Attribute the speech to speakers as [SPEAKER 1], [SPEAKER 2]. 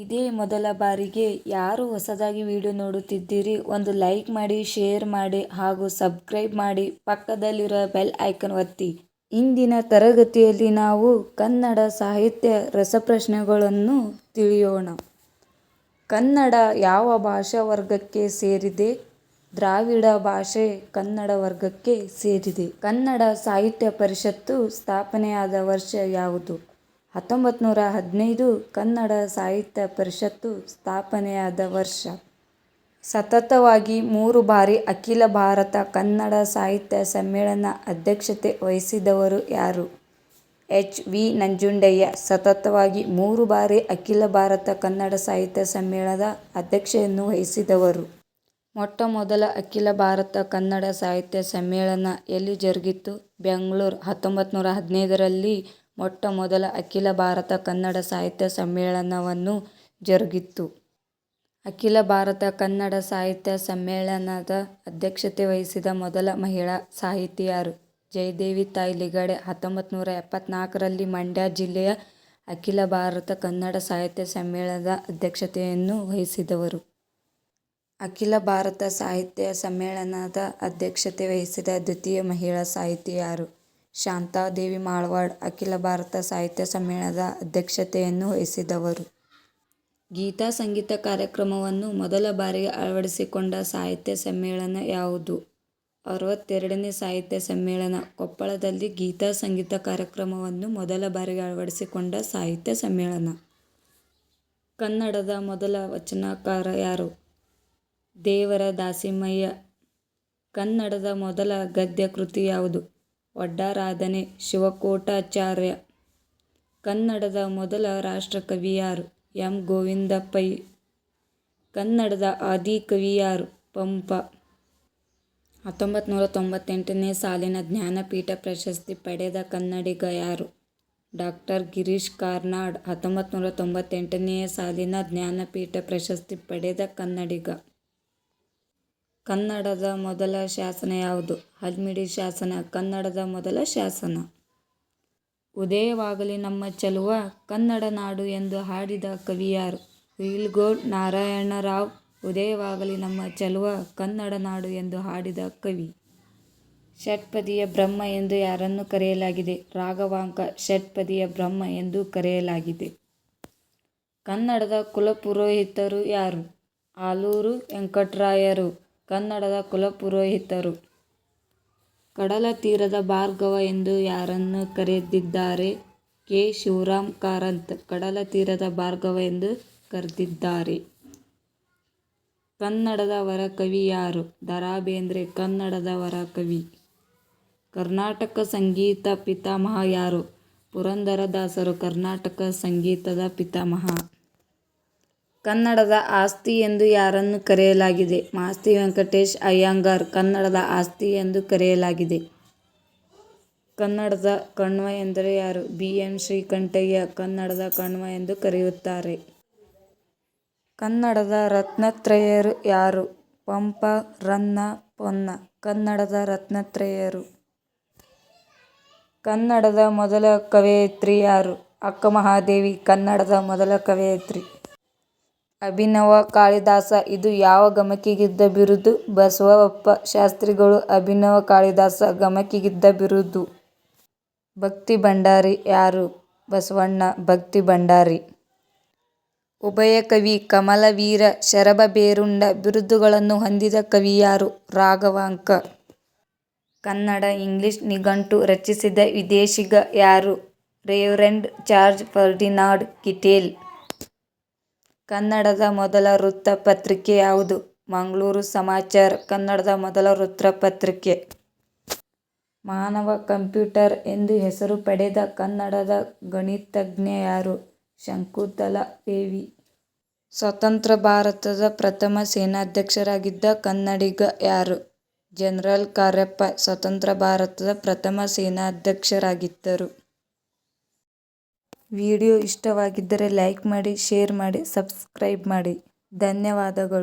[SPEAKER 1] ಇದೇ ಮೊದಲ ಬಾರಿಗೆ ಯಾರು ಹೊಸದಾಗಿ ವಿಡಿಯೋ ನೋಡುತ್ತಿದ್ದೀರಿ, ಒಂದು ಲೈಕ್ ಮಾಡಿ, ಶೇರ್ ಮಾಡಿ ಹಾಗೂ ಸಬ್ಸ್ಕ್ರೈಬ್ ಮಾಡಿ, ಪಕ್ಕದಲ್ಲಿರುವ ಬೆಲ್ ಐಕಾನ್ ಒತ್ತಿ. ಇಂದಿನ ತರಗತಿಯಲ್ಲಿ ನಾವು ಕನ್ನಡ ಸಾಹಿತ್ಯ ರಸಪ್ರಶ್ನೆಗಳನ್ನು ತಿಳಿಯೋಣ. ಕನ್ನಡ ಯಾವ ಭಾಷಾ ವರ್ಗಕ್ಕೆ ಸೇರಿದೆ? ದ್ರಾವಿಡ ಭಾಷೆ ಕನ್ನಡ ವರ್ಗಕ್ಕೆ ಸೇರಿದೆ. ಕನ್ನಡ ಸಾಹಿತ್ಯ ಪರಿಷತ್ತು ಸ್ಥಾಪನೆಯಾದ ವರ್ಷ ಯಾವುದು? 1915 ಕನ್ನಡ ಸಾಹಿತ್ಯ ಪರಿಷತ್ತು ಸ್ಥಾಪನೆಯಾದ ವರ್ಷ. ಸತತವಾಗಿ 3 ಬಾರಿ ಅಖಿಲ ಭಾರತ ಕನ್ನಡ ಸಾಹಿತ್ಯ ಸಮ್ಮೇಳನ ಅಧ್ಯಕ್ಷತೆ ವಹಿಸಿದವರು ಯಾರು? ಎಚ್. ವಿ. ನಂಜುಂಡಯ್ಯ. ಸತತವಾಗಿ 3 ಬಾರಿ ಅಖಿಲ ಭಾರತ ಕನ್ನಡ ಸಾಹಿತ್ಯ ಸಮ್ಮೇಳನದ ಅಧ್ಯಕ್ಷತೆಯನ್ನು ವಹಿಸಿದವರು. ಮೊಟ್ಟಮೊದಲ ಅಖಿಲ ಭಾರತ ಕನ್ನಡ ಸಾಹಿತ್ಯ ಸಮ್ಮೇಳನ ಎಲ್ಲಿ ಜರುಗಿತು? ಬೆಂಗಳೂರು. 1915ರಲ್ಲಿ ಮೊಟ್ಟಮೊದಲ ಅಖಿಲ ಭಾರತ ಕನ್ನಡ ಸಾಹಿತ್ಯ ಸಮ್ಮೇಳನವನ್ನು ಜರುಗಿತು. ಅಖಿಲ ಭಾರತ ಕನ್ನಡ ಸಾಹಿತ್ಯ ಸಮ್ಮೇಳನದ ಅಧ್ಯಕ್ಷತೆ ವಹಿಸಿದ ಮೊದಲ ಮಹಿಳಾ ಸಾಹಿತಿ ಯಾರು? ಜಯದೇವಿ ತಾಯಿ ಲಿಗಡೆ. 1974ರಲ್ಲಿ ಮಂಡ್ಯ ಜಿಲ್ಲೆಯ ಅಖಿಲ ಭಾರತ ಕನ್ನಡ ಸಾಹಿತ್ಯ ಸಮ್ಮೇಳನದ ಅಧ್ಯಕ್ಷತೆಯನ್ನು ವಹಿಸಿದವರು. ಅಖಿಲ ಭಾರತ ಸಾಹಿತ್ಯ ಸಮ್ಮೇಳನದ ಅಧ್ಯಕ್ಷತೆ ವಹಿಸಿದ ದ್ವಿತೀಯ ಮಹಿಳಾ ಸಾಹಿತಿ ಯಾರು? ಶಾಂತಾದೇವಿ ಮಾಳವಾಡ್. ಅಖಿಲ ಭಾರತ ಸಾಹಿತ್ಯ ಸಮ್ಮೇಳನದ ಅಧ್ಯಕ್ಷತೆಯನ್ನು ವಹಿಸಿದವರು. ಗೀತಾ ಸಂಗೀತ ಕಾರ್ಯಕ್ರಮವನ್ನು ಮೊದಲ ಬಾರಿಗೆ ಅಳವಡಿಸಿಕೊಂಡ ಸಾಹಿತ್ಯ ಸಮ್ಮೇಳನ ಯಾವುದು? 62ನೇ ಸಾಹಿತ್ಯ ಸಮ್ಮೇಳನ. ಕೊಪ್ಪಳದಲ್ಲಿ ಗೀತಾ ಸಂಗೀತ ಕಾರ್ಯಕ್ರಮವನ್ನು ಮೊದಲ ಬಾರಿಗೆ ಅಳವಡಿಸಿಕೊಂಡ ಸಾಹಿತ್ಯ ಸಮ್ಮೇಳನ. ಕನ್ನಡದ ಮೊದಲ ವಚನಕಾರ ಯಾರು? ದೇವರ ದಾಸಿಮಯ್ಯ. ಕನ್ನಡದ ಮೊದಲ ಗದ್ಯ ಕೃತಿ ಯಾವುದು? ಒಡ್ಡಾರಾಧನೆ. ಶಿವಕೋಟ್ಯಾಚಾರ್ಯ. ಕನ್ನಡದ ಮೊದಲ ರಾಷ್ಟ್ರಕವಿ ಯಾರು? ಎಂ. ಗೋವಿಂದ ಪೈ. ಕನ್ನಡದ ಆದಿಕವಿ ಯಾರು? ಪಂಪ. 1998ನೇ ಸಾಲಿನ ಜ್ಞಾನಪೀಠ ಪ್ರಶಸ್ತಿ ಪಡೆದ ಕನ್ನಡಿಗ ಯಾರು? ಡಾ. ಗಿರೀಶ್ ಕಾರ್ನಾಡ್. 1998ನೇ ಸಾಲಿನ ಜ್ಞಾನಪೀಠ ಪ್ರಶಸ್ತಿ ಪಡೆದ ಕನ್ನಡಿಗ. ಕನ್ನಡದ ಮೊದಲ ಶಾಸನ ಯಾವುದು? ಹಲ್ಮಿಡಿ ಶಾಸನ. ಕನ್ನಡದ ಮೊದಲ ಶಾಸನ. ಉದಯವಾಗಲಿ ನಮ್ಮ ಚೆಲುವ ಕನ್ನಡ ನಾಡು ಎಂದು ಹಾಡಿದ ಕವಿ ಯಾರು? ಹುಯಿಲಗೋಡು ನಾರಾಯಣರಾವ್. ಉದಯವಾಗಲಿ ನಮ್ಮ ಚೆಲುವ ಕನ್ನಡ ನಾಡು ಎಂದು ಹಾಡಿದ ಕವಿ. ಷಟ್ಪದಿಯ ಬ್ರಹ್ಮ ಎಂದು ಯಾರನ್ನು ಕರೆಯಲಾಗಿದೆ? ರಾಘವಾಂಕ. ಷಟ್ಪದಿಯ ಬ್ರಹ್ಮ ಎಂದು ಕರೆಯಲಾಗಿದೆ. ಕನ್ನಡದ ಕುಲಪುರೋಹಿತರು ಯಾರು? ಆಲೂರು ವೆಂಕಟರಾಯರು. ಕನ್ನಡದ ಕುಲಪುರೋಹಿತರು. ಕಡಲ ತೀರದ ಭಾರ್ಗವ ಎಂದು ಯಾರನ್ನು ಕರೆದಿದ್ದಾರೆ? ಕೆ. ಶಿವರಾಮ ಕಾರಂತ. ಕಡಲ ತೀರದ ಭಾರ್ಗವ ಎಂದು ಕರೆದಿದ್ದಾರೆ. ಕನ್ನಡದ ವರಕವಿ ಯಾರು? ದ. ರಾ. ಬೇಂದ್ರೆ. ಕನ್ನಡದ ವರಕವಿ. ಕರ್ನಾಟಕ ಸಂಗೀತ ಪಿತಾಮಹ ಯಾರು? ಪುರಂದರದಾಸರು. ಕರ್ನಾಟಕ ಸಂಗೀತದ ಪಿತಾಮಹ. ಕನ್ನಡದ ಆಸ್ತಿ ಎಂದು ಯಾರನ್ನು ಕರೆಯಲಾಗಿದೆ? ಮಾಸ್ತಿ ವೆಂಕಟೇಶ ಅಯ್ಯಂಗಾರ್. ಕನ್ನಡದ ಆಸ್ತಿ ಎಂದು ಕರೆಯಲಾಗಿದೆ. ಕನ್ನಡದ ಕಣ್ವ ಎಂದರೆ ಯಾರು? ಬಿ. ಎನ್. ಶ್ರೀಕಂಠಯ್ಯ. ಕನ್ನಡದ ಕಣ್ವ ಎಂದು ಕರೆಯುತ್ತಾರೆ. ಕನ್ನಡದ ರತ್ನತ್ರಯರು ಯಾರು? ಪಂಪ, ರನ್ನ, ಪೊನ್ನ. ಕನ್ನಡದ ರತ್ನತ್ರಯರು. ಕನ್ನಡದ ಮೊದಲ ಕವಯತ್ರಿ ಯಾರು? ಅಕ್ಕಮಹಾದೇವಿ. ಕನ್ನಡದ ಮೊದಲ ಕವಯತ್ರಿ. ಅಭಿನವ ಕಾಳಿದಾಸ. ಇದು ಯಾವ ಗಮಕಿಗಿದ್ದ ಬಿರುದು? ಬಸವಪ್ಪ ಶಾಸ್ತ್ರಿಗಳು. ಅಭಿನವ ಕಾಳಿದಾಸ ಗಮಕಿಗಿದ್ದ ಬಿರುದು. ಭಕ್ತಿ ಭಂಡಾರಿ ಯಾರು? ಬಸವಣ್ಣ. ಭಕ್ತಿ ಭಂಡಾರಿ. ಉಭಯಕವಿ, ಕಮಲವೀರ, ಶರಭಬೇರುಂಡ ಬಿರುದುಗಳನ್ನು ಹೊಂದಿದ ಕವಿ ಯಾರು? ರಾಘವಾಂಕ. ಕನ್ನಡ ಇಂಗ್ಲಿಷ್ ನಿಘಂಟು ರಚಿಸಿದ ವಿದೇಶಿಗ ಯಾರು? Reverend George Ferdinand Kittel. ಕನ್ನಡದ ಮೊದಲ ವೃತ್ತಪತ್ರಿಕೆ ಯಾವುದು? ಮಂಗಳೂರು ಸಮಾಚಾರ. ಕನ್ನಡದ ಮೊದಲ ವೃತ್ತಪತ್ರಿಕೆ. ಮಾನವ ಕಂಪ್ಯೂಟರ್ ಎಂದು ಹೆಸರು ಪಡೆದ ಕನ್ನಡದ ಗಣಿತಜ್ಞ ಯಾರು? ಶಕುಂತಲಾ ದೇವಿ. ಸ್ವತಂತ್ರ ಭಾರತದ ಪ್ರಥಮ ಸೇನಾಧ್ಯಕ್ಷರಾಗಿದ್ದ ಕನ್ನಡಿಗ ಯಾರು? ಜನರಲ್ ಕಾರ್ಯಪ್ಪ. ಸ್ವತಂತ್ರ ಭಾರತದ ಪ್ರಥಮ ಸೇನಾಧ್ಯಕ್ಷರಾಗಿದ್ದರು. ವಿಡಿಯೋ ಇಷ್ಟವಾಗಿದ್ದರೆ ಲೈಕ್ ಮಾಡಿ, ಶೇರ್ ಮಾಡಿ, ಸಬ್ಸ್ಕ್ರೈಬ್ ಮಾಡಿ. ಧನ್ಯವಾದಗಳು.